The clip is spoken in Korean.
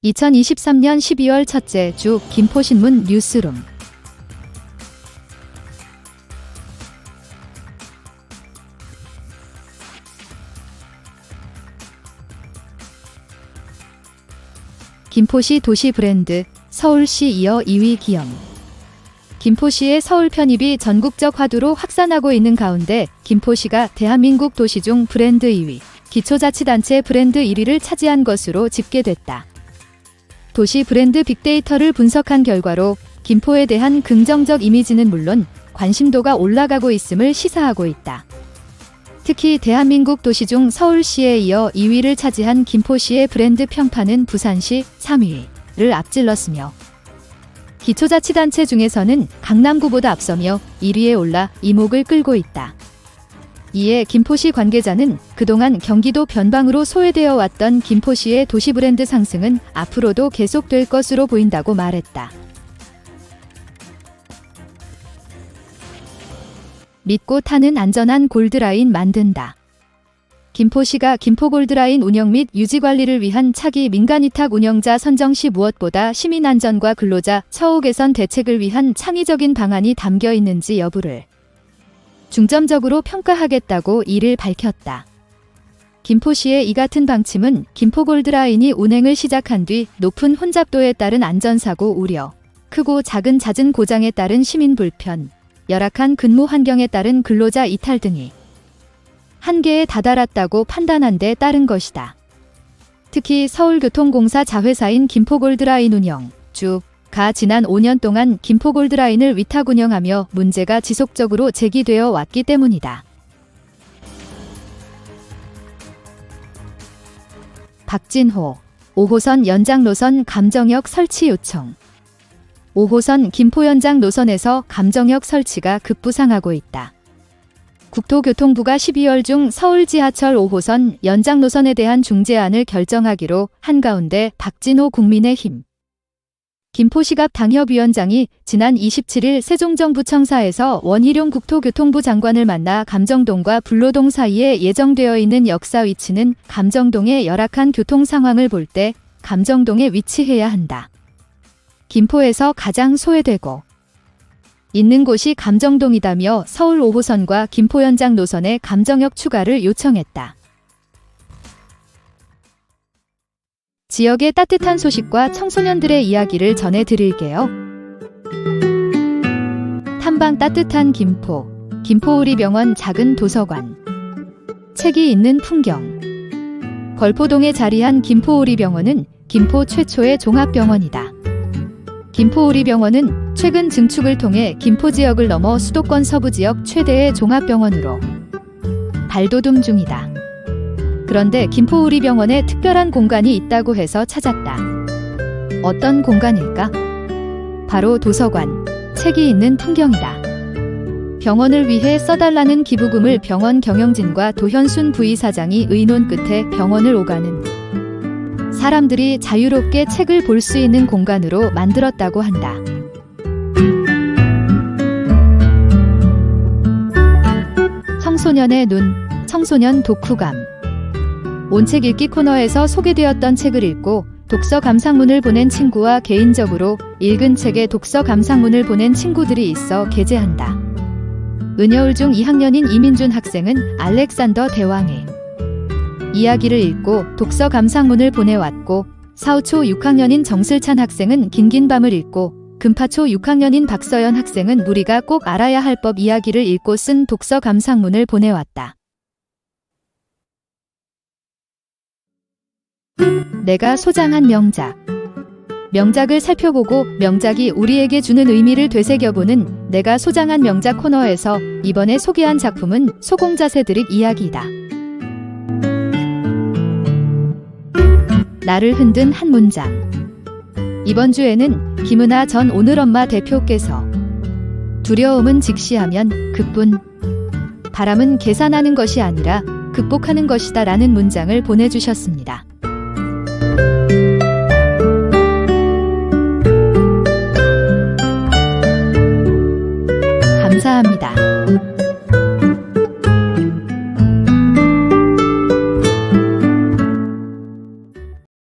2023년 12월 첫째 주 김포신문 뉴스룸. 김포시 도시 브랜드, 서울시 이어 2위 기염. 김포시의 서울 편입이 전국적 화두로 확산하고 있는 가운데 김포시가 대한민국 도시 중 브랜드 2위, 기초자치단체 브랜드 1위를 차지한 것으로 집계됐다. 도시 브랜드 빅데이터를 분석한 결과로 김포에 대한 긍정적 이미지는 물론 관심도가 올라가고 있음을 시사하고 있다. 특히 대한민국 도시 중 서울시에 이어 2위를 차지한 김포시의 브랜드 평판은 부산시 3위를 앞질렀으며 기초자치단체 중에서는 강남구보다 앞서며 1위에 올라 이목을 끌고 있다. 이에 김포시 관계자는 그동안 경기도 변방으로 소외되어 왔던 김포시의 도시 브랜드 상승은 앞으로도 계속될 것으로 보인다고 말했다. 믿고 타는 안전한 골드라인 만든다. 김포시가 김포골드라인 운영 및 유지관리를 위한 차기 민간위탁 운영자 선정 시 무엇보다 시민안전과 근로자 처우 개선 대책을 위한 창의적인 방안이 담겨 있는지 여부를 중점적으로 평가하겠다고 이를 밝혔다. 김포시의 이 같은 방침은 김포골드라인이 운행을 시작한 뒤 높은 혼잡도에 따른 안전사고 우려, 크고 작은 잦은 고장에 따른 시민 불편, 열악한 근무 환경에 따른 근로자 이탈 등이 한계에 다다랐다고 판단한 데 따른 것이다. 특히 서울교통공사 자회사인 김포골드라인 운영 주가 지난 5년 동안 김포골드라인을 위탁 운영하며 문제가 지속적으로 제기되어 왔기 때문이다. 박진호 5호선 연장 노선 감정역 설치 요청. 5호선 김포 연장 노선에서 감정역 설치가 급부상하고 있다. 국토교통부가 12월 중 서울 지하철 5호선 연장 노선에 대한 중재안을 결정하기로 한 가운데 박진호 국민의힘 김포시갑 당협위원장이 지난 27일 세종정부청사에서 원희룡 국토교통부 장관을 만나 감정동과 불로동 사이에 예정되어 있는 역사 위치는 감정동의 열악한 교통 상황을 볼 때 감정동에 위치해야 한다. 김포에서 가장 소외되고 있는 곳이 감정동이다며 서울 5호선과 김포 연장 노선의 감정역 추가를 요청했다. 지역의 따뜻한 소식과 청소년들의 이야기를 전해드릴게요. 탐방 따뜻한 김포, 김포우리병원 작은 도서관, 책이 있는 풍경. 걸포동에 자리한 김포우리병원은 김포 최초의 종합병원이다. 김포우리병원은 최근 증축을 통해 김포 지역을 넘어 수도권 서부 지역 최대의 종합병원으로 발돋움 중이다. 그런데 김포우리병원에 특별한 공간이 있다고 해서 찾았다. 어떤 공간일까? 바로 도서관, 책이 있는 풍경이다. 병원을 위해 써달라는 기부금을 병원 경영진과 도현순 부의사장이 의논 끝에 병원을 오가는 사람들이 자유롭게 책을 볼 수 있는 공간으로 만들었다고 한다. 청소년의 눈, 청소년 독후감. 온책 읽기 코너에서 소개되었던 책을 읽고 독서 감상문을 보낸 친구와 개인적으로 읽은 책에 독서 감상문을 보낸 친구들이 있어 게재한다. 은여울 중 2학년인 이민준 학생은 알렉산더 대왕의 이야기를 읽고 독서 감상문을 보내왔고, 사우초 6학년인 정슬찬 학생은 긴긴 밤을 읽고, 금파초 6학년인 박서연 학생은 우리가 꼭 알아야 할 법 이야기를 읽고 쓴 독서 감상문을 보내왔다. 내가 소장한 명작. 명작을 살펴보고 명작이 우리에게 주는 의미를 되새겨보는 내가 소장한 명작 코너에서 이번에 소개한 작품은 소공자세 드립 이야기이다. 나를 흔든 한 문장. 이번 주에는 김은아 전 오늘엄마 대표께서 두려움은 직시하면 그뿐, 바람은 계산하는 것이 아니라 극복하는 것이다 라는 문장을 보내주셨습니다.